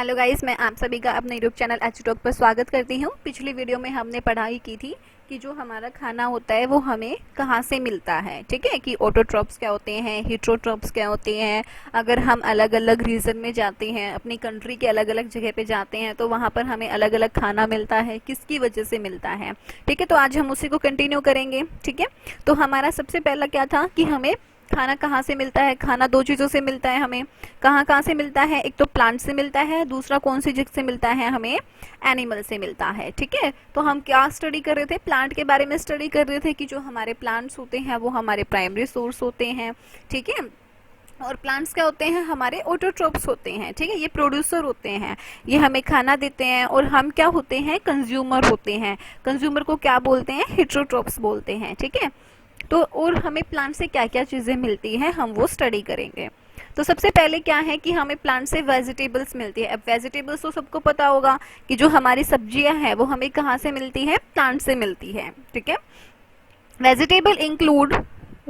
Hello guys, मैं आप सभी का अपने यूट्यूब चैनल एच टॉक पर स्वागत करती हूँ। पिछली वीडियो में हमने पढ़ाई की थी कि जो हमारा खाना होता है वो हमें कहाँ से मिलता है। ठीक है, कि ऑटोट्रॉप्स क्या होते हैं, हीट्रोट्रॉप्स क्या होते हैं। अगर हम अलग अलग रीजन में जाते हैं, अपनी कंट्री के अलग अलग जगह पे जाते हैं, तो वहाँ पर हमें अलग अलग खाना मिलता है, किसकी वजह से मिलता है। ठीक है, तो आज हम उसी को कंटिन्यू करेंगे। ठीक है, तो हमारा सबसे पहला क्या था कि हमें खाना कहाँ से मिलता है। खाना दो चीज़ों से मिलता है हमें। कहाँ कहाँ से मिलता है, एक तो प्लांट से मिलता है, दूसरा कौन सी चीज से मिलता है, हमें एनिमल से मिलता है। ठीक है, तो हम क्या स्टडी कर रहे थे, प्लांट के बारे में स्टडी कर रहे थे कि जो हमारे प्लांट्स होते हैं वो हमारे प्राइमरी सोर्स होते हैं। ठीक है, और प्लांट्स क्या होते हैं, हमारे ऑटोट्रोप्स होते हैं। ठीक है, ये प्रोड्यूसर होते हैं, ये हमें खाना देते हैं, और हम क्या होते हैं, कंज्यूमर होते हैं। कंज्यूमर को क्या बोलते हैं, हेट्रोट्रोप्स बोलते हैं। ठीक है, तो और हमें प्लांट से क्या क्या चीज़ें मिलती हैं हम वो स्टडी करेंगे। तो सबसे पहले क्या है कि हमें प्लांट से वेजिटेबल्स मिलती है। अब वेजिटेबल्स तो सबको पता होगा कि जो हमारी सब्जियां हैं वो हमें कहाँ से मिलती है, प्लांट से मिलती है। ठीक है, vegetable include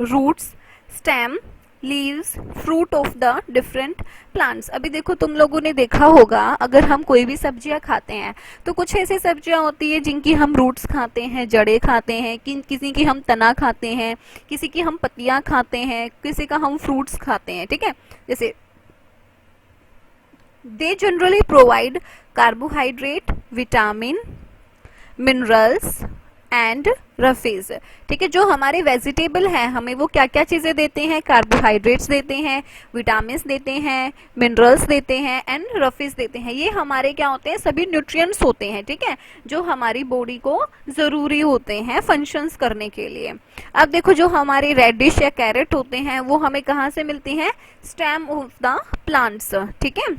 roots, stem, leaves, fruit of the different plants. अभी देखो, तुम लोगों ने देखा होगा अगर हम कोई भी सब्जियां खाते हैं तो कुछ ऐसी सब्जियां होती है जिनकी हम रूट्स खाते हैं, जड़ें खाते हैं, किसी की हम तना खाते हैं, किसी की हम पत्तियां खाते हैं, किसी का हम फ्रूट्स खाते हैं। ठीक है, जैसे they generally provide carbohydrate, vitamin, minerals and roughages. ठीक है, जो हमारे वेजिटेबल हैं हमें वो क्या क्या चीजें देते हैं, कार्बोहाइड्रेट्स देते हैं, विटामिन देते हैं, मिनरल्स देते हैं एंड रफीज देते हैं। ये हमारे क्या होते हैं, सभी न्यूट्रिएंट्स होते हैं। ठीक है, जो हमारी बॉडी को जरूरी होते हैं फंक्शंस करने के लिए। अब देखो, जो हमारे रेडिश या कैरेट होते हैं वो हमें कहाँ से मिलती हैं, स्टेम ऑफ द प्लांट्स। ठीक है,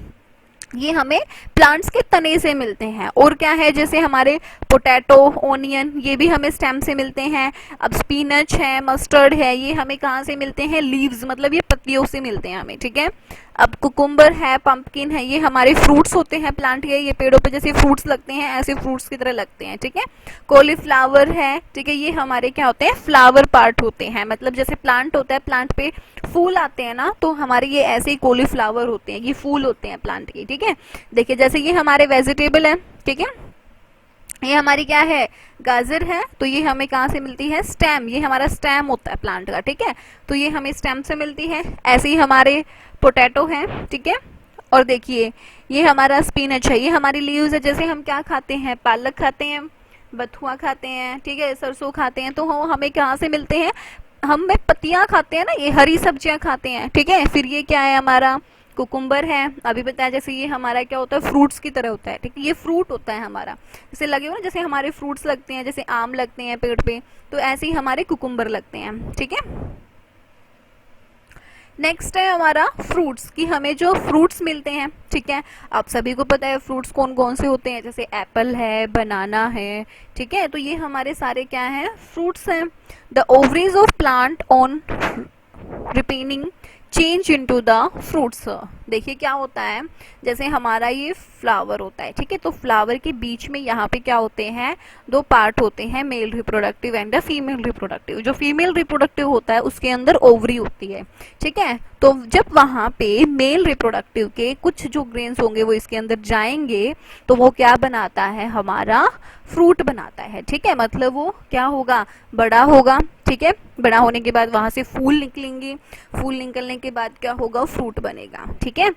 ये हमें प्लांट्स के तने से मिलते हैं। और क्या है, जैसे हमारे पोटैटो, ओनियन, ये भी हमें स्टेम से मिलते हैं। अब स्पिनच है, मस्टर्ड है, ये हमें कहाँ से मिलते हैं, लीव्स, मतलब ये पत्तियों से मिलते हैं हमें। ठीक है, अब कुकुम्बर है, पंपकिन है, ये हमारे फ्रूट्स होते हैं प्लांट के। ये पेड़ों पे जैसे फ्रूट्स लगते हैं ऐसे फ्रूट्स की तरह लगते हैं। ठीक है, कॉलीफ्लावर है। ठीक है, ये हमारे क्या होते हैं, फ्लावर पार्ट होते हैं। मतलब जैसे प्लांट होता है, प्लांट पे फूल आते हैं ना, तो हमारे ये ऐसे ही कॉलीफ्लावर होते हैं, ये फूल होते हैं प्लांट के। ठीक है, देखिए जैसे ये हमारे वेजिटेबल है। ठीक है, ये हमारी क्या है, गाजर है, तो ये हमें कहाँ से मिलती है, स्टेम, ये हमारा स्टेम होता है प्लांट का। ठीक है, तो ये हमें स्टेम से मिलती है। ऐसे ही हमारे पोटैटो है। ठीक है, और देखिए ये हमारा स्पिनच है, ये हमारी लीव्स है। जैसे हम क्या खाते हैं, पालक खाते हैं, बथुआ खाते हैं, ठीक है, सरसों खाते हैं, तो वो हमें कहाँ से मिलते हैं, हमें पत्तियां खाते हैं ना, ये हरी सब्जियां खाते हैं। ठीक है, फिर ये क्या है, हमारा कुकुम्बर है, अभी बताया। जैसे ये हमारा क्या होता है, फ्रूट्स की तरह होता है। ठीक है, ये फ्रूट होता है हमारा, जैसे लगे हो ना, जैसे हमारे फ्रूट्स लगते हैं, जैसे आम लगते हैं पेड़ पे, तो ऐसे ही हमारे कुकुम्बर लगते हैं। ठीक है, नेक्स्ट है हमारा फ्रूट्स, कि हमें जो फ्रूट्स मिलते हैं। ठीक है, आप सभी को पता है फ्रूट्स कौन कौन से होते हैं, जैसे एप्पल है, बनाना है। ठीक है, तो ये हमारे सारे क्या हैं, फ्रूट्स हैं। The ovaries of plant on ripening change into the fruits. देखिए क्या होता है, जैसे हमारा ये फ्लावर होता है। ठीक है, तो फ्लावर के बीच में यहाँ पे क्या होते हैं, दो पार्ट होते हैं, male reproductive and female reproductive. जो फीमेल रिप्रोडक्टिव होता है उसके अंदर ओवरी होती है। ठीक है, तो जब वहां पे मेल रिप्रोडक्टिव के कुछ जो ग्रेन्स होंगे वो इसके अंदर जाएंगे, तो वो क्या बनाता है, हमारा फ्रूट बनाता है। ठीक है, मतलब वो क्या होगा, बड़ा होगा। ठीक है, बड़ा होने के बाद वहां से फूल निकलेंगे, फूल निकलने के बाद क्या होगा, फ्रूट बनेगा। ठीक है,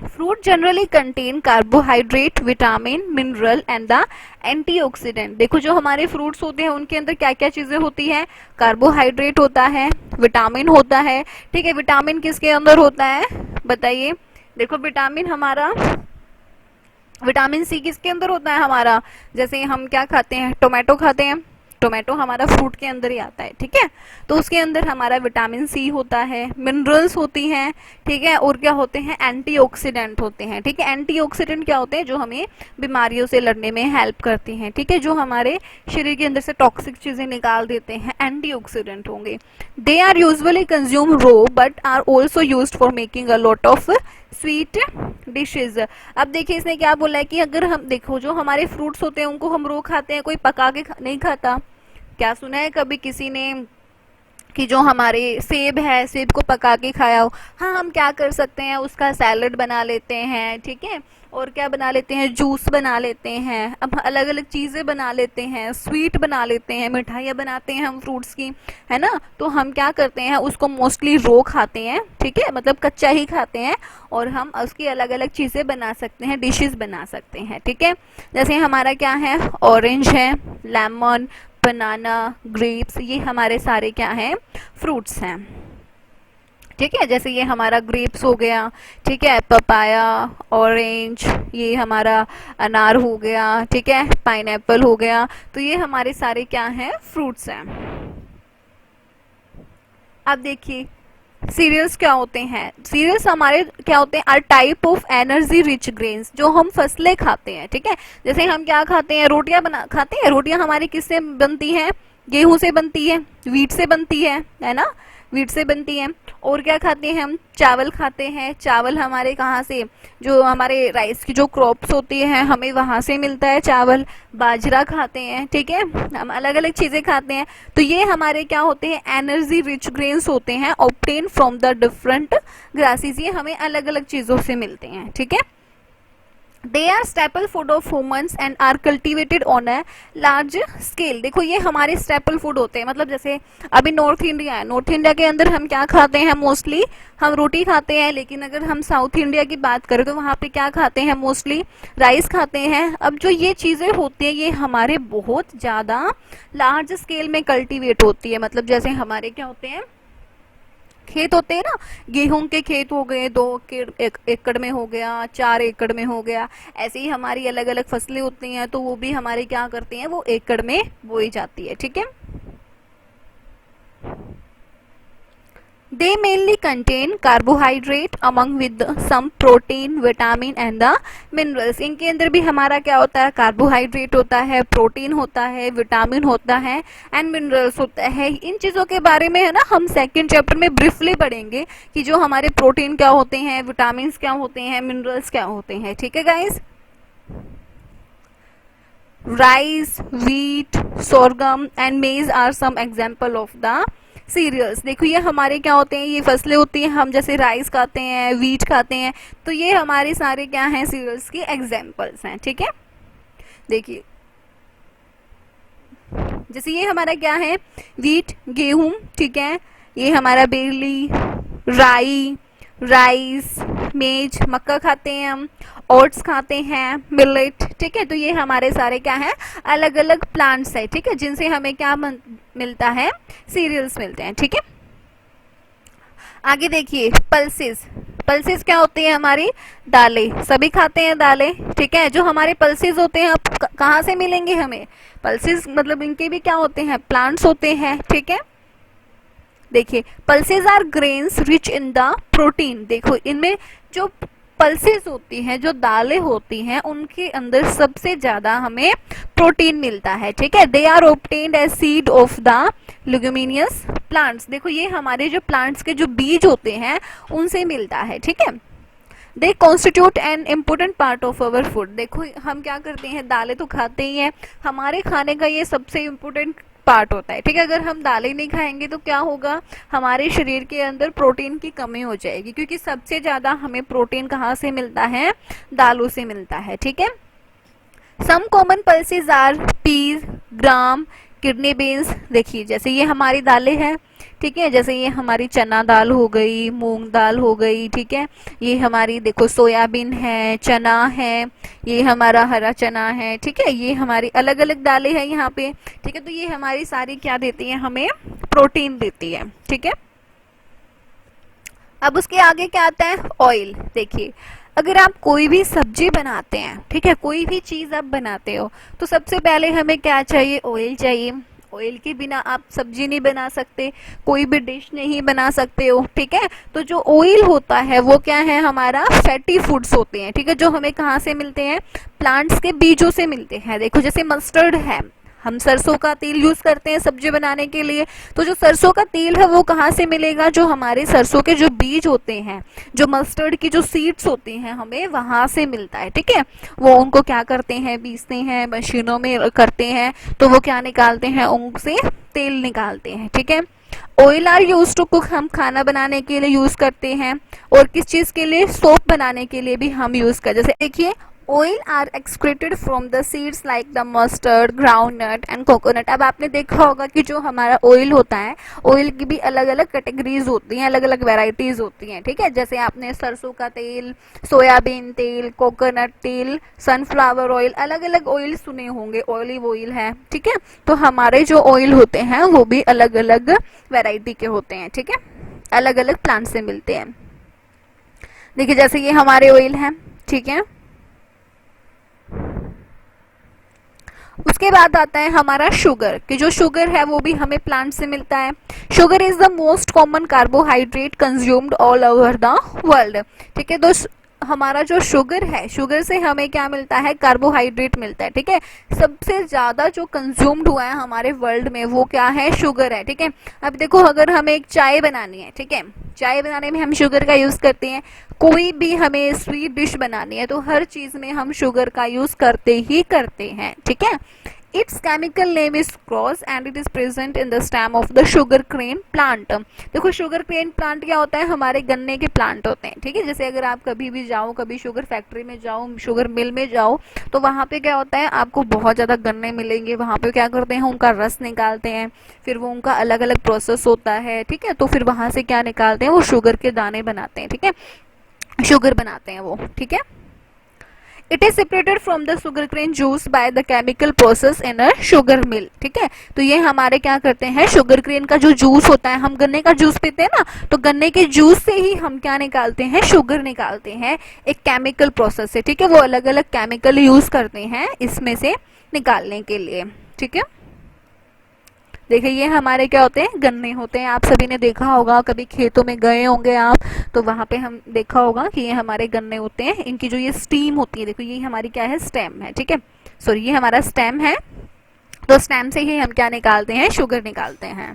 fruit generally contain carbohydrate, vitamin, mineral and the antioxidant. देखो, जो हमारे फ्रूट्स होते हैं उनके अंदर क्या क्या चीजें होती हैं, कार्बोहाइड्रेट होता है, विटामिन होता है। ठीक है, विटामिन किसके अंदर होता है, बताइए। देखो, विटामिन हमारा, विटामिन सी किसके अंदर होता है हमारा, जैसे हम क्या खाते हैं, टोमेटो खाते हैं, टोमेटो हमारा फ्रूट के अंदर ही आता है। ठीक है, तो उसके अंदर हमारा विटामिन सी होता है, मिनरल्स होती हैं। ठीक है, और क्या होते हैं, एंटीऑक्सीडेंट होते हैं। ठीक है, एंटीऑक्सीडेंट क्या होते हैं, जो हमें बीमारियों से लड़ने में हेल्प करते हैं। ठीक है, जो हमारे शरीर के अंदर से टॉक्सिक चीजें निकाल देते हैं, एंटीऑक्सीडेंट होंगे। They are usually consume raw but are also used for making a lot of sweet dishes. अब देखिए इसने क्या बोला है कि अगर हम देखो, जो हमारे फ्रूट्स होते हैं उनको हम रो खाते हैं, कोई पका के नहीं खाता। क्या सुना है कभी किसी ने कि जो हमारे सेब है, सेब को पका के खाया हो, हाँ हम क्या कर सकते हैं, उसका सैलड बना लेते हैं, ठीक है, और क्या बना लेते हैं, जूस बना लेते हैं, अब अलग अलग चीज़ें बना लेते हैं, स्वीट बना लेते हैं, मिठाइयाँ बनाते हैं हम फ्रूट्स की, है ना। तो हम क्या करते हैं, उसको मोस्टली रो खाते हैं, ठीक है, मतलब कच्चा ही खाते हैं, और हम उसकी अलग अलग चीज़ें बना सकते हैं, डिशेस बना सकते हैं, ठीक है। जैसे हमारा क्या है, ऑरेंज है, लेमन, बनाना, ग्रेप्स, ये हमारे सारे क्या हैं, फ्रूट्स हैं, ठीक है। जैसे ये हमारा ग्रेप्स हो गया, ठीक है, पपाया, ऑरेंज, ये हमारा अनार हो गया, ठीक है, पाइनएप्पल हो गया, तो ये हमारे सारे क्या हैं, फ्रूट्स हैं। अब देखिए सीरियल्स क्या होते हैं, सीरियल्स हमारे क्या होते हैं, are type of energy rich grains, जो हम फसलें खाते हैं, ठीक है। जैसे हम क्या खाते हैं, रोटियां बना खाते हैं, रोटियां हमारी किससे बनती हैं, गेहूं से बनती है, वीट से बनती है ना, वीट से बनती है। और क्या खाते हैं हम, चावल खाते हैं, चावल हमारे कहाँ से, जो हमारे राइस की जो क्रॉप्स होती है हमें वहां से मिलता है चावल। बाजरा खाते हैं, ठीक है, हम अलग अलग चीजें खाते हैं, तो ये हमारे क्या होते हैं, एनर्जी रिच ग्रेन्स होते हैं, obtain from the different grasses, ये हमें अलग अलग चीजों से मिलते हैं, ठीक है। They are staple food of humans and are cultivated on a large scale. देखो ये हमारे स्टेपल फूड होते हैं, मतलब जैसे अभी नॉर्थ इंडिया है, नॉर्थ इंडिया के अंदर हम क्या खाते हैं, मोस्टली हम रोटी खाते हैं, लेकिन अगर हम साउथ इंडिया की बात करें तो वहाँ पे क्या खाते हैं, मोस्टली राइस खाते हैं। अब जो ये चीज़ें होती हैं ये हमारे बहुत ज़्यादा लार्ज स्केल में कल्टिवेट होती है, मतलब जैसे हमारे क्या होते हैं, खेत होते हैं ना, गेहूं के खेत हो गए, 2 एकड़ में हो गया, 4 एकड़ में हो गया, ऐसे ही हमारी अलग अलग फसलें होती हैं, तो वो भी हमारे क्या करते हैं, वो एकड़ में बोई जाती है, ठीक है। They mainly contain carbohydrate among with some protein, vitamin and the minerals। इनके अंदर भी हमारा क्या होता है, कार्बोहाइड्रेट होता है, प्रोटीन होता है, विटामिन होता है एंड मिनरल्स होता है। इन चीज़ों के बारे में है ना हम सेकंड चैप्टर में ब्रीफली पढ़ेंगे कि जो हमारे प्रोटीन क्या होते हैं, विटामिन क्या होते हैं, मिनरल्स क्या होते हैं, ठीक है guys. Rice, wheat, sorghum and maize are some example of the cereals. देखो ये हमारे क्या होते हैं, ये फसलें होती हैं, हम जैसे राइस खाते हैं, व्हीट खाते हैं, तो ये हमारे सारे क्या हैं, सीरियल्स की एग्जाम्पल्स हैं, ठीक है। देखिए जैसे ये हमारा क्या है, व्हीट, गेहूं, ठीक है, ये हमारा बेरली, राई, राइस, मेज, मक्का खाते हैं हम, ओट्स खाते हैं, मिलेट, ठीक है। तो ये हमारे सारे क्या हैं, अलग अलग प्लांट्स है, ठीक है, जिनसे हमें क्या मिलता है, सीरियल्स मिलते हैं, ठीक है। आगे देखिए पल्सेस, पल्सेस क्या होती है, हमारी दालें, सभी खाते हैं दालें, ठीक है। जो हमारे पल्सेस होते हैं अब कहाँ से मिलेंगे हमें, पल्सेस मतलब इनके भी क्या होते हैं, प्लांट्स होते हैं, ठीक है। देखिए pulses are grains rich in the protein. देखो इनमें जो पल्सेस होती हैं, जो दालें होती हैं, उनके अंदर सबसे ज्यादा हमें प्रोटीन मिलता है, ठीक है। They are obtained as seed of the leguminous plants. देखो ये हमारे जो प्लांट्स के जो बीज होते हैं उनसे मिलता है, ठीक है। They constitute an important part of our food. देखो हम क्या करते हैं, दालें तो खाते ही हैं, हमारे खाने का ये सबसे इम्पोर्टेंट पार्ट होता है, ठीक है। अगर हम दालें नहीं खाएंगे तो क्या होगा, हमारे शरीर के अंदर प्रोटीन की कमी हो जाएगी, क्योंकि सबसे ज्यादा हमें प्रोटीन कहाँ से मिलता है, दालों से मिलता है, ठीक है। Some common pulses are peas, gram, kidney beans. देखिए जैसे ये हमारी दालें हैं, ठीक है, जैसे ये हमारी चना दाल हो गई, मूंग दाल हो गई, ठीक है, ये हमारी देखो सोयाबीन है, चना है, ये हमारा हरा चना है, ठीक है, ये हमारी अलग अलग दालें हैं यहाँ पे, ठीक है। तो ये हमारी सारी क्या देती है, हमें प्रोटीन देती है, ठीक है। अब उसके आगे क्या आता है, ऑयल। देखिए अगर आप कोई भी सब्जी बनाते हैं, ठीक है, कोई भी चीज आप बनाते हो, तो सबसे पहले हमें क्या चाहिए, ऑयल चाहिए। ऑयल के बिना आप सब्जी नहीं बना सकते, कोई भी डिश नहीं बना सकते हो, ठीक है। तो जो ऑयल होता है वो क्या है, हमारा फैटी फूड्स होते हैं, ठीक है, जो हमें कहाँ से मिलते हैं, प्लांट्स के बीजों से मिलते हैं। देखो जैसे मस्टर्ड है, हम सरसों का तेल यूज करते हैं सब्जी बनाने के लिए, तो जो सरसों का तेल है वो कहाँ से मिलेगा, जो हमारे सरसों के जो बीज होते हैं, जो मस्टर्ड की जो सीड्स होती हैं, हमें वहां से मिलता है, ठीक है। वो उनको क्या करते हैं, पीसते हैं, मशीनों में करते हैं, तो वो क्या निकालते हैं, उनसे तेल निकालते हैं, ठीक है। Oil are use to cook, हम खाना बनाने के लिए यूज करते हैं। और किस चीज के लिए? सोप बनाने के लिए भी हम यूज करते हैं। जैसे देखिए, oil are excreted from the seeds like the mustard, groundnut and coconut. अब आपने देखा होगा कि जो हमारा ऑयल होता है, ऑयल की भी अलग अलग कैटेगरीज होती हैं, अलग अलग वेराइटीज होती हैं, ठीक है। जैसे आपने सरसों का तेल, सोयाबीन तेल, कोकोनट तेल, सनफ्लावर ऑयल, अलग अलग ऑयल सुने होंगे, ऑलिव ऑयल है, ठीक है। तो हमारे जो ऑयल होते हैं वो भी अलग अलग वेराइटी के होते हैं, ठीक है, अलग अलग प्लांट से मिलते हैं। देखिए जैसे ये हमारे ऑयल हैं, ठीक है। उसके बाद आता है हमारा शुगर, कि जो शुगर है वो भी हमें प्लांट से मिलता है। Sugar is the most common carbohydrate consumed all over the world, ठीक है। तो हमारा जो शुगर है, शुगर से हमें क्या मिलता है? कार्बोहाइड्रेट मिलता है, ठीक है। सबसे ज्यादा जो कंज्यूम्ड हुआ है हमारे वर्ल्ड में वो क्या है? शुगर है, ठीक है। अब देखो, अगर हमें एक चाय बनानी है, ठीक है, चाय बनाने में हम शुगर का यूज करते हैं। कोई भी हमें स्वीट डिश बनानी है तो हर चीज में हम शुगर का यूज करते ही करते हैं, ठीक है। Its chemical name is cross and it is present in the stem of the sugar cane plant. देखो, शुगर केन प्लांट क्या होता है? हमारे गन्ने के प्लांट होते हैं, ठीक है। जैसे अगर आप कभी भी जाओ, कभी शुगर फैक्ट्री में जाओ, शुगर मिल में जाओ, तो वहां पे क्या होता है? आपको बहुत ज्यादा गन्ने मिलेंगे। वहां पे क्या करते हैं? उनका रस निकालते हैं, फिर वो उनका अलग अलग प्रोसेस होता है, ठीक है। तो फिर वहां से क्या निकालते हैं? वो शुगर के दाने बनाते हैं, ठीक है, शुगर बनाते हैं वो, ठीक है। It is separated from the sugar cane juice by the chemical process in a sugar mill, ठीक है। तो ये हमारे क्या करते हैं? शुगर केन का जो जूस होता है, हम गन्ने का जूस पीते हैं ना, तो गन्ने के जूस से ही हम क्या निकालते हैं? शुगर निकालते हैं, एक केमिकल प्रोसेस से, ठीक है। वो अलग अलग केमिकल यूज करते हैं इसमें से निकालने के लिए, ठीक है। देखिए, ये हमारे क्या होते हैं? गन्ने होते हैं। आप सभी ने देखा होगा, कभी खेतों में गए होंगे आप, तो वहां पे हम देखा होगा कि ये हमारे गन्ने होते हैं। इनकी जो ये स्टीम होती है, देखो ये हमारी क्या है? स्टेम है, ठीक है। सॉरी, ये हमारा स्टेम है। तो स्टेम से ही हम क्या निकालते हैं? शुगर निकालते हैं।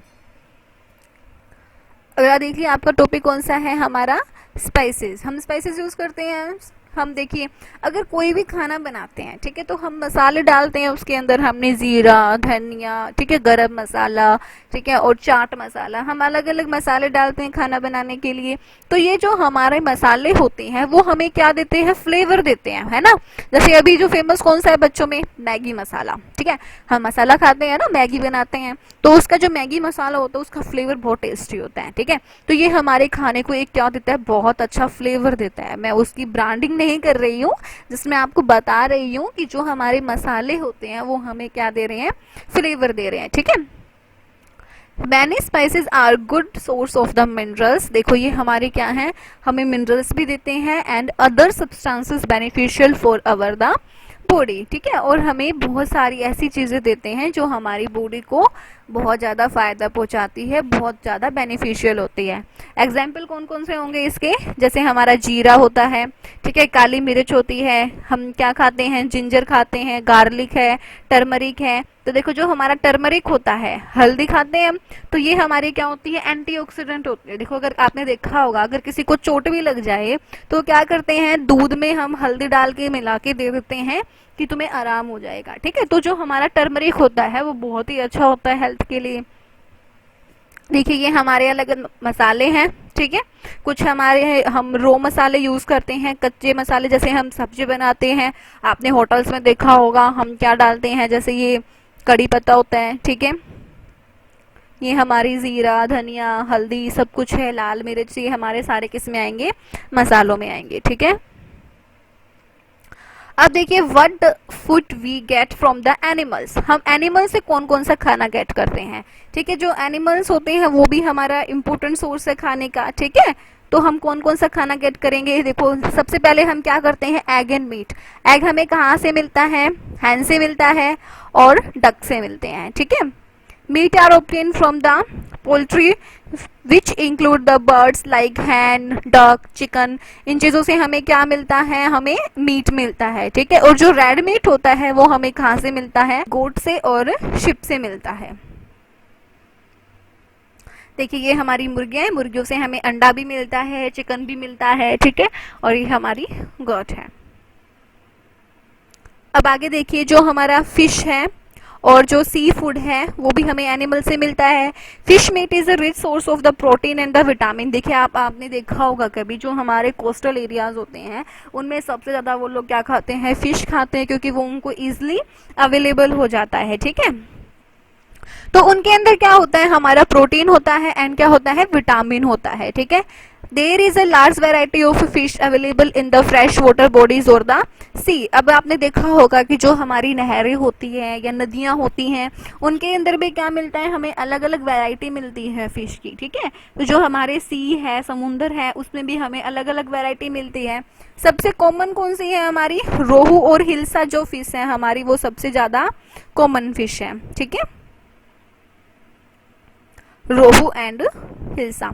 अगला देखिए, आपका टॉपिक कौन सा है? हमारा स्पाइसेस। हम स्पाइसेस यूज करते हैं। हम देखिए, अगर कोई भी खाना बनाते हैं, ठीक है, तो हम मसाले डालते हैं उसके अंदर। हमने जीरा, धनिया, ठीक है, गरम मसाला, ठीक है, और चाट मसाला, हम अलग अलग मसाले डालते हैं खाना बनाने के लिए। तो ये जो हमारे मसाले होते हैं वो हमें क्या देते हैं? फ्लेवर देते हैं, है ना। जैसे अभी जो फेमस कौन सा है बच्चों में? मैगी मसाला, ठीक है। हम मसाला खाते हैं ना, मैगी बनाते हैं, तो उसका जो मैगी मसाला होता है उसका फ्लेवर बहुत टेस्टी होता है, ठीक है। तो ये हमारे खाने को एक क्या देता है? बहुत अच्छा फ्लेवर देता है। मैं उसकी ब्रांडिंग नहीं कर रही हूँ, जिसमें आपको बता रही हूँ कि जो हमारे मसाले होते हैं वो हमें क्या दे रहे हैं? फ्लेवर दे रहे हैं, ठीक है। Many spices are good source of the minerals. देखो, ये हमारे क्या है? हमें मिनरल्स भी देते हैं and other substances beneficial for our the body, ठीक है। और हमें बहुत सारी ऐसी चीजें देते हैं जो हमारी बॉडी को बहुत ज्यादा फायदा पहुंचाती है, बहुत ज्यादा बेनिफिशियल होती है। एग्जाम्पल कौन कौन से होंगे इसके? जैसे हमारा जीरा होता है, ठीक है, काली मिर्च होती है, हम क्या खाते हैं? जिंजर खाते हैं, गार्लिक है, टर्मरिक है। तो देखो, जो हमारा टर्मरिक होता है, हल्दी खाते हैं हम, तो ये हमारी क्या होती है? एंटीऑक्सीडेंट होती है। देखो, अगर आपने देखा होगा, अगर किसी को चोट भी लग जाए तो क्या करते हैं? दूध में हम हल्दी डाल के मिला के दे देते हैं कि तुम्हें आराम हो जाएगा, ठीक है। तो जो हमारा टर्मरिक होता है वो बहुत ही अच्छा होता है हेल्थ के लिए। देखिए, ये हमारे अलग अलग मसाले हैं, ठीक है। कुछ हमारे हम रो मसाले यूज करते हैं, कच्चे मसाले, जैसे हम सब्जी बनाते हैं, आपने होटल्स में देखा होगा हम क्या डालते हैं, जैसे ये कड़ी पत्ता होता है, ठीक है। ये हमारी जीरा, धनिया, हल्दी सब कुछ है, लाल मिर्च, ये हमारे सारे किस में आएंगे? मसालों में आएंगे, ठीक है। अब देखिए, what food we get from the animals. हम एनिमल से कौन कौन सा खाना गेट करते हैं, ठीक है। जो एनिमल्स होते हैं वो भी हमारा इंपॉर्टेंट सोर्स है खाने का, ठीक है। तो हम कौन कौन सा खाना गेट करेंगे? देखो, सबसे पहले हम क्या करते हैं? Egg and meet. एग हमें कहाँ से मिलता है? हैन से मिलता है और डक से मिलते हैं, ठीक है। Meat are obtained from the poultry which include the birds like hen, duck, chicken। इन चीजों से हमें क्या मिलता है? हमें मीट मिलता है, ठीक है। और जो रेड मीट होता है वो हमें कहाँ से मिलता है? गोट से और शिप से मिलता है। देखिए, ये हमारी मुर्गियां हैं, मुर्गियों से हमें अंडा भी मिलता है, चिकन भी मिलता है, ठीक है। और ये हमारी गोट है। अब आगे देखिए, जो हमारा फिश है और जो सी फूड है वो भी हमें एनिमल से मिलता है। Fish meet is a rich source of the protein and the vitamin. देखिए आपने देखा होगा कभी जो हमारे कोस्टल एरियाज होते हैं उनमें सबसे ज्यादा वो लोग क्या खाते हैं, फिश खाते हैं, क्योंकि वो उनको इजिली अवेलेबल हो जाता है। ठीक है, तो उनके अंदर क्या होता है, हमारा प्रोटीन होता है एंड क्या होता है, विटामिन होता है। ठीक है, there is a large variety of fish available in the fresh water bodies और द सी। अब आपने देखा होगा कि जो हमारी नहरें होती हैं या नदियां होती हैं उनके अंदर भी क्या मिलता है, हमें अलग अलग वैरायटी मिलती है फिश की। ठीक है, तो जो हमारे सी है, समुंदर है, उसमें भी हमें अलग अलग वैरायटी मिलती है। सबसे कॉमन कौन सी है, हमारी रोहू और हिल्सा जो फिश है हमारी, वो सबसे ज्यादा कॉमन फिश है। ठीक है, रोहू एंड हिल्सा,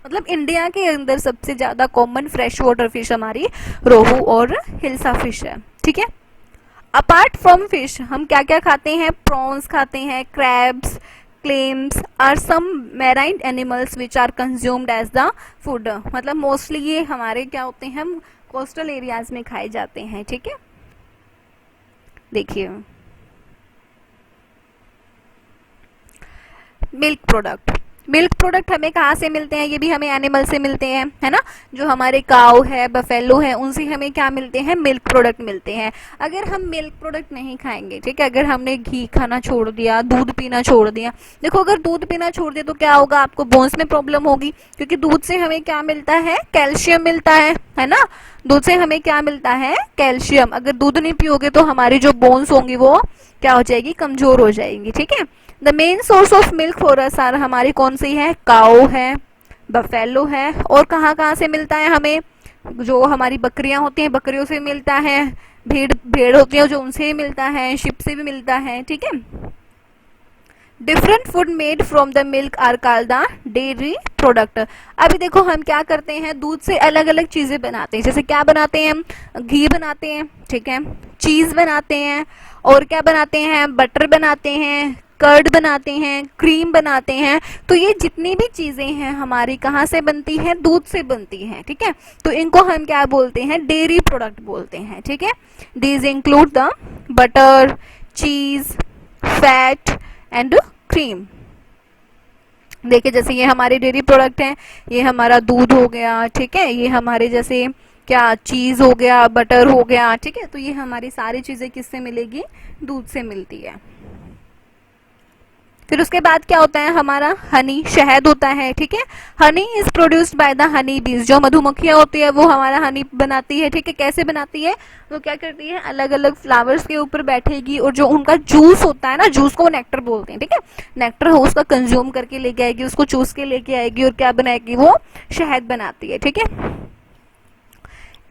मतलब इंडिया के अंदर सबसे ज्यादा कॉमन फ्रेश वाटर फिश हमारी रोहू और हिल्सा फिश है। ठीक है, अपार्ट फ्रॉम फिश हम क्या क्या खाते हैं, प्रॉन्स खाते हैं, crabs, clams are some marine animals which are consumed as the food. मतलब मोस्टली ये हमारे क्या होते हैं, हम कोस्टल एरियाज में खाए जाते हैं। ठीक है, देखिए मिल्क प्रोडक्ट, मिल्क प्रोडक्ट हमें कहाँ से मिलते हैं, ये भी हमें एनिमल से मिलते हैं, है ना। जो हमारे काऊ है, बफेलो है, उनसे हमें क्या मिलते हैं, मिल्क प्रोडक्ट मिलते हैं। अगर हम मिल्क प्रोडक्ट नहीं खाएंगे, ठीक है, अगर हमने घी खाना छोड़ दिया, दूध पीना छोड़ दिया, देखो अगर दूध पीना छोड़ दिया तो क्या होगा, आपको बोन्स में प्रॉब्लम होगी, क्योंकि दूध से हमें क्या मिलता है, कैल्शियम मिलता है ना। दूध से हमें क्या मिलता है, कैल्शियम। अगर दूध नहीं पियोगे तो हमारी जो बोन्स होंगी वो क्या हो जाएगी, कमजोर हो जाएंगी। ठीक है, the main source of milk for us are हमारी कौन सी है, काऊ है, बफेलो है, और कहाँ कहाँ से मिलता है हमें, जो हमारी बकरियां होती हैं बकरियों से मिलता है, भेड़ होती है जो उनसे भी मिलता है, शिप से भी मिलता है। ठीक है, different food made from the milk are called the dairy product. अभी देखो हम क्या करते हैं, दूध से अलग अलग चीजें बनाते हैं, जैसे क्या बनाते हैं, हम घी बनाते हैं, ठीक है, चीज बनाते हैं, और क्या बनाते हैं, बटर बनाते हैं, कर्ड बनाते हैं, क्रीम बनाते हैं। तो ये जितनी भी चीजें हैं हमारी कहाँ से बनती है, दूध से बनती हैं। ठीक है, तो इनको हम क्या बोलते हैं, डेयरी प्रोडक्ट बोलते हैं। ठीक है, दीज इंक्लूड द बटर, चीज, फैट एंड क्रीम। देखिए जैसे ये हमारे डेयरी प्रोडक्ट हैं, ये हमारा दूध हो गया, ठीक है, ये हमारे जैसे क्या चीज हो गया, बटर हो गया, ठीक है, तो ये हमारी सारी चीजें किससे मिलेगी, दूध से मिलती है। फिर उसके बाद क्या होता है, हमारा हनी, शहद होता है। ठीक है, honey is produced by the honey बीज, जो मधुमक्खियां होती है वो हमारा हनी बनाती है। ठीक है, कैसे बनाती है, वो क्या करती है, अलग अलग फ्लावर्स के ऊपर बैठेगी और जो उनका जूस होता है ना, जूस को नेक्टर बोलते हैं। ठीक है, नेक्टर हो उसका कंज्यूम करके लेके आएगी, उसको चूस के लेके आएगी और क्या बनाएगी, वो शहद बनाती है। ठीक है,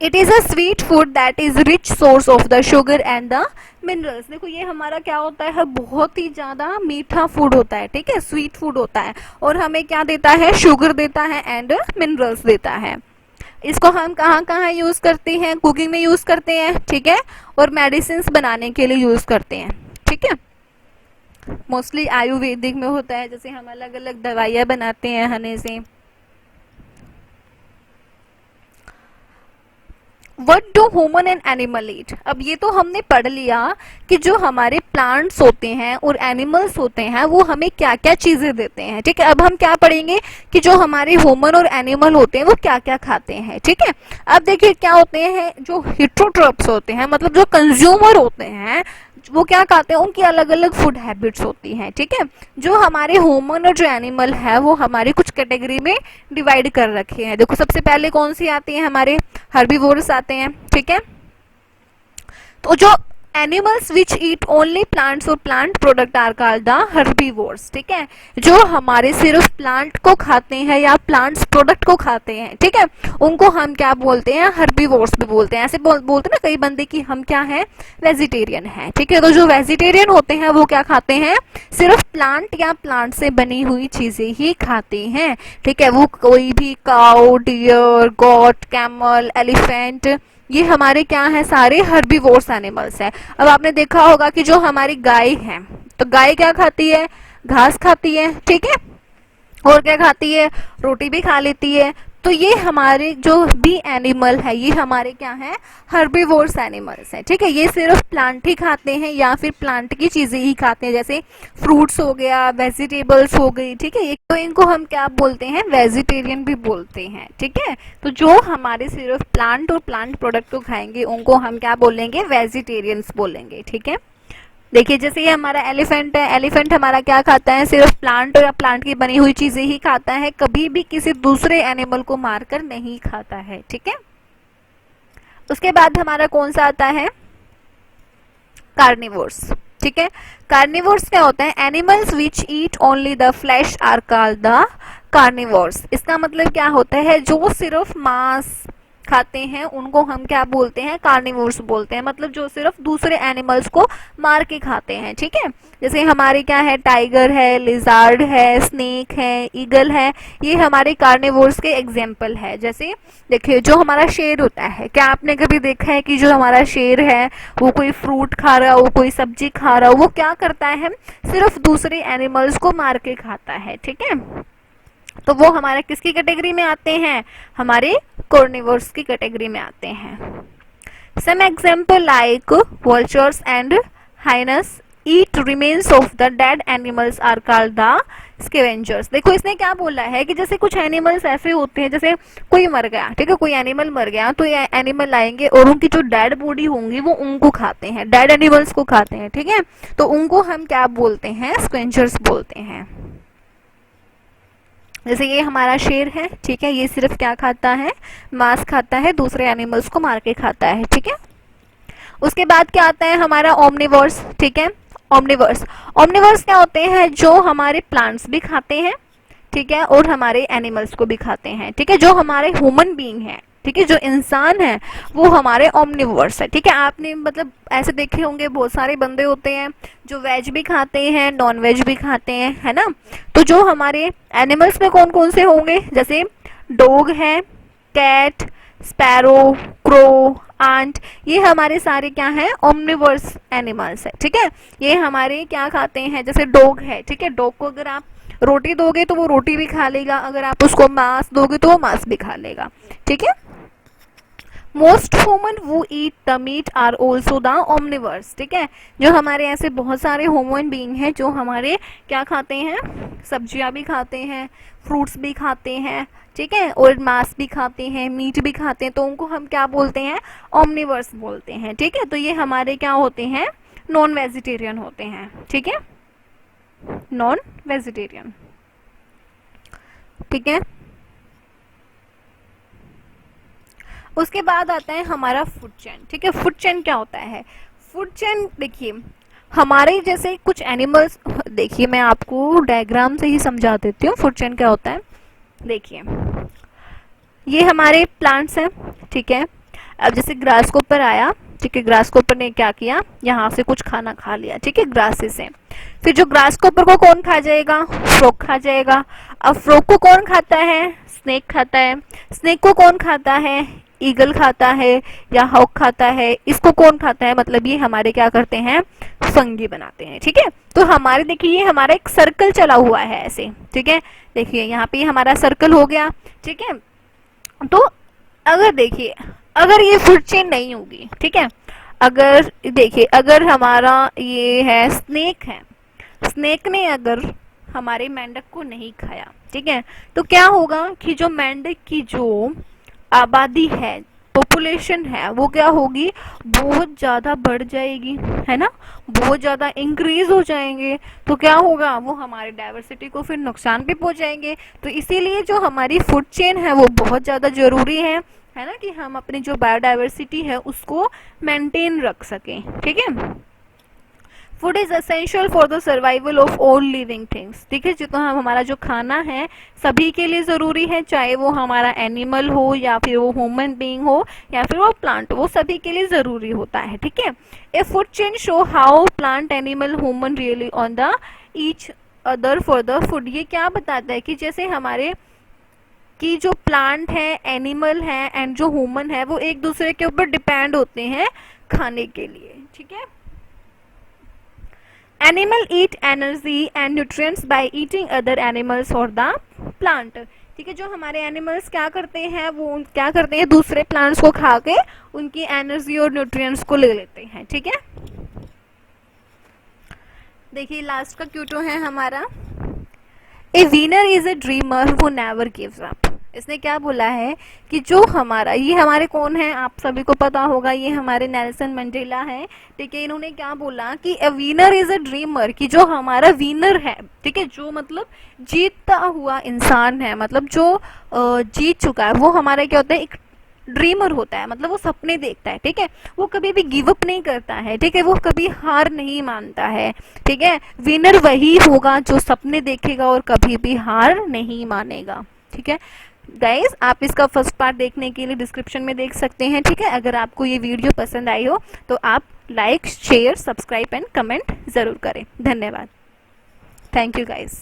it is a sweet food that is rich source of the sugar and the minerals. देखो ये हमारा क्या होता है, बहुत ही ज्यादा मीठा फूड होता है। ठीक है, स्वीट फूड होता है और हमें क्या देता है, शुगर देता है एंड मिनरल्स देता है। इसको हम कहाँ कहाँ यूज करते हैं, कुकिंग में यूज करते हैं, ठीक है, और मेडिसिन बनाने के लिए यूज करते हैं। ठीक है, मोस्टली आयुर्वेदिक में होता है, जैसे हम अलग अलग दवाइयाँ बनाते हैं हने से। What do human and animal eat? अब ये तो हमने पढ़ लिया कि जो हमारे प्लांट्स होते हैं और एनिमल्स होते हैं वो हमें क्या क्या चीजें देते हैं। ठीक है, अब हम क्या पढ़ेंगे कि जो हमारे ह्यूमन और एनिमल होते हैं वो क्या क्या खाते हैं। ठीक है, अब देखिए क्या होते हैं, जो हिट्रोट्रॉप्स होते हैं, मतलब जो कंज्यूमर होते हैं वो क्या खाते हैं, उनकी अलग अलग फूड हैबिट्स होती हैं। ठीक है, जो हमारे ह्यूमन और जो एनिमल है वो हमारी कुछ कैटेगरी में डिवाइड कर रखे हैं। देखो सबसे पहले कौन सी आती है, हमारे हर्बीवोरस आते हैं। ठीक है, तो जो animals which eat only plants और plant product are called the herbivores. ठीक है, जो हमारे सिर्फ प्लांट को खाते हैं या प्लांट्स प्रोडक्ट को खाते हैं, ठीक है, उनको हम क्या बोलते हैं, हर्बीवोर्स भी बोलते हैं। ऐसे बोलते हैं ना कई बंदे कि हम क्या है, वेजिटेरियन है। ठीक है, तो जो वेजिटेरियन होते हैं वो क्या खाते हैं, सिर्फ प्लांट या प्लांट से बनी हुई चीजें ही खाते हैं। ठीक है, वो कोई भी cow, deer, goat, camel, elephant, ये हमारे क्या है, सारे हर्बीवोर्स एनिमल्स हैं। अब आपने देखा होगा कि जो हमारी गाय है, तो गाय क्या खाती है, घास खाती है। ठीक है, और क्या खाती है, रोटी भी खा लेती है, तो ये हमारे जो भी एनिमल है ये हमारे क्या है, हर्बीवोर्स एनिमल्स हैं, ठीक है। ये सिर्फ प्लांट ही खाते हैं या फिर प्लांट की चीजें ही खाते हैं, जैसे फ्रूट्स हो गया, वेजिटेबल्स हो गई, ठीक है। तो इनको हम क्या बोलते हैं, वेजिटेरियन भी बोलते हैं, ठीक है। तो जो हमारे सिर्फ प्लांट और प्लांट प्रोडक्ट को खाएंगे उनको हम क्या बोलेंगे, वेजिटेरियंस बोलेंगे, ठीक है। देखिए जैसे ये हमारा एलिफेंट है, एलिफेंट हमारा क्या खाता है, सिर्फ प्लांट या प्लांट की बनी हुई चीजें ही खाता है, कभी भी किसी दूसरे एनिमल को मारकर नहीं खाता है, ठीक है। उसके बाद हमारा कौन सा आता है, कार्निवोर्स, ठीक है। कार्निवोर्स क्या होता है, animals which eat only the flesh are called the carnivores. इसका मतलब क्या होता है, जो सिर्फ मांस खाते हैं उनको हम क्या बोलते हैं, कार्निवोर्स बोलते हैं, मतलब जो सिर्फ दूसरे एनिमल्स को मार के खाते हैं, ठीक है। जैसे हमारे क्या है, टाइगर है, लिजार्ड है, स्नेक है, ईगल है, ये हमारे कार्निवोर्स के एग्जाम्पल है। जैसे देखिए जो हमारा शेर होता है, क्या आपने कभी देखा है कि जो हमारा शेर है वो कोई फ्रूट खा रहा हो, कोई सब्जी खा रहा हो, वो क्या करता है, सिर्फ दूसरे एनिमल्स को मार के खाता है, ठीक है। तो वो हमारे किसकी कैटेगरी में आते हैं, हमारे कार्निवोर्स की कैटेगरी में आते हैं। Some example like vultures and hyenas eat remains of the dead animals are called the scavengers. देखो इसने क्या बोला है कि जैसे कुछ एनिमल्स ऐसे होते हैं, जैसे कोई मर गया, ठीक है, कोई एनिमल मर गया तो ये एनिमल आएंगे और उनकी जो डेड बॉडी होंगी वो उनको खाते हैं, डेड एनिमल्स को खाते हैं, ठीक है। तो उनको हम क्या बोलते हैं, स्कैवेंजर्स बोलते हैं। जैसे ये हमारा शेर है, ठीक है, ये सिर्फ क्या खाता है, मांस खाता है, दूसरे एनिमल्स को मार के खाता है, ठीक है। उसके बाद क्या आता है हमारा ओमनिवोर्स, ठीक है। ओमनिवोर्स, ओमनिवोर्स क्या होते हैं, जो हमारे प्लांट्स भी खाते हैं, ठीक है, और हमारे एनिमल्स को भी खाते हैं, ठीक है। जो हमारे ह्यूमन बीइंग है, ठीक है, जो इंसान है वो हमारे ओमनिवोर्स है, ठीक है। आपने मतलब ऐसे देखे होंगे बहुत सारे बंदे होते हैं जो वेज भी खाते हैं, नॉन वेज भी खाते हैं, है ना। तो जो हमारे एनिमल्स में कौन कौन से होंगे, जैसे डॉग है, कैट, स्पैरो, क्रो, आंट, ये हमारे सारे क्या हैं, ओमनिवोर्स एनिमल्स है, ठीक है। ये हमारे क्या खाते हैं, जैसे डॉग है, ठीक है, डॉग को अगर आप रोटी दोगे तो वो रोटी भी खा लेगा, अगर आप उसको मांस दोगे तो वो मांस भी खा लेगा, ठीक है। मोस्ट ह्यूमन वो eat the meat are also the omnivores, ठीक है। जो हमारे ऐसे बहुत सारे ह्यूमन बीइंग हैं जो हमारे क्या खाते हैं, सब्जियां भी खाते हैं, फ्रूट्स भी खाते हैं, ठीक है, और मांस भी खाते हैं, मीट भी खाते हैं, तो उनको हम क्या बोलते हैं, ओमनिवर्स बोलते हैं, ठीक है। तो ये हमारे क्या होते हैं, नॉन वेजिटेरियन होते हैं, ठीक है, नॉन वेजिटेरियन, ठीक है। उसके बाद आता है हमारा फूड चेन, ठीक है। फूड चेन क्या होता है, फूड चेन देखिए हमारे जैसे कुछ एनिमल्स, देखिए मैं आपको डायग्राम से ही समझा देती हूँ फूड चेन क्या होता है। देखिए ये हमारे प्लांट्स हैं, ठीक है। अब जैसे ग्रास ऊपर आया, ठीक है, ग्रास ऊपर ने क्या किया, यहाँ से कुछ खाना खा लिया, ठीक है, ग्रासेस से। फिर जो ग्रास ऊपर को कौन खा जाएगा, फ्रॉग खा जाएगा। अब फ्रॉग को कौन खाता है, स्नेक खाता है। स्नेक को कौन खाता है, ईगल खाता है या हॉक खाता है। इसको कौन खाता है, मतलब ये हमारे क्या करते हैं, फंगी बनाते हैं, ठीक है। तो हमारे देखिए ये हमारा एक सर्कल चला हुआ है ऐसे, ठीक है। देखिए यहाँ पे हमारा सर्कल हो गया, ठीक है। तो अगर देखिए अगर ये फूड चेन नहीं होगी, ठीक है, अगर देखिए अगर हमारा ये है स्नेक है, स्नेक ने अगर हमारे मेंढक को नहीं खाया, ठीक है, तो क्या होगा कि जो मेंढक की जो आबादी है, पॉपुलेशन है, वो क्या होगी, बहुत ज्यादा बढ़ जाएगी, है ना, बहुत ज्यादा इंक्रीज हो जाएंगे। तो क्या होगा, वो हमारे डाइवर्सिटी को फिर नुकसान भी पहुंचाएंगे। तो इसीलिए जो हमारी फूड चेन है वो बहुत ज्यादा जरूरी है ना, कि हम अपनी जो बायोडाइवर्सिटी है उसको मेंटेन रख सकें, ठीक है। Food is essential for the survival of all living things, ठीक है। जितना हमारा जो खाना है सभी के लिए जरूरी है, चाहे वो हमारा एनिमल हो या फिर वो ह्यूमन बीइंग हो या फिर वो प्लांट, वो सभी के लिए जरूरी होता है, ठीक है। ए food chain show how plant, animal, human really on the each other for the food. ये क्या बताता है कि जैसे हमारे कि जो प्लांट है, एनिमल है एंड जो ह्यूमन है वो एक दूसरे के ऊपर डिपेंड होते हैं खाने के लिए, ठीक है। Animal eat energy and nutrients by eating other animals or the plant, ठीक है। जो हमारे एनिमल्स क्या करते हैं, वो क्या करते हैं, दूसरे प्लांट्स को खा के उनकी एनर्जी और न्यूट्रिएंट्स को ले लेते हैं। ठीक है, देखिए लास्ट का क्यूटो है हमारा, ए winner is a dreamer who never gives up. इसने क्या बोला है कि जो हमारा, ये हमारे कौन है, आप सभी को पता होगा, ये हमारे नेल्सन मंडेला है। ठीक है, इन्होंने क्या बोला कि ए विनर इज ए ड्रीमर, कि जो हमारा विनर है, ठीक है, जो मतलब जीतता हुआ इंसान है, मतलब जो जीत चुका है, वो हमारा क्या होता है, एक ड्रीमर होता है, मतलब वो सपने देखता है। ठीक है, वो कभी भी गिव अप नहीं करता है। ठीक है, वो कभी हार नहीं मानता है। ठीक है, विनर वही होगा जो सपने देखेगा और कभी भी हार नहीं मानेगा। ठीक है गाइज, आप इसका फर्स्ट पार्ट देखने के लिए डिस्क्रिप्शन में देख सकते हैं। ठीक है, अगर आपको ये वीडियो पसंद आई हो तो आप like, share, subscribe and comment जरूर करें। धन्यवाद, थैंक यू गाइज।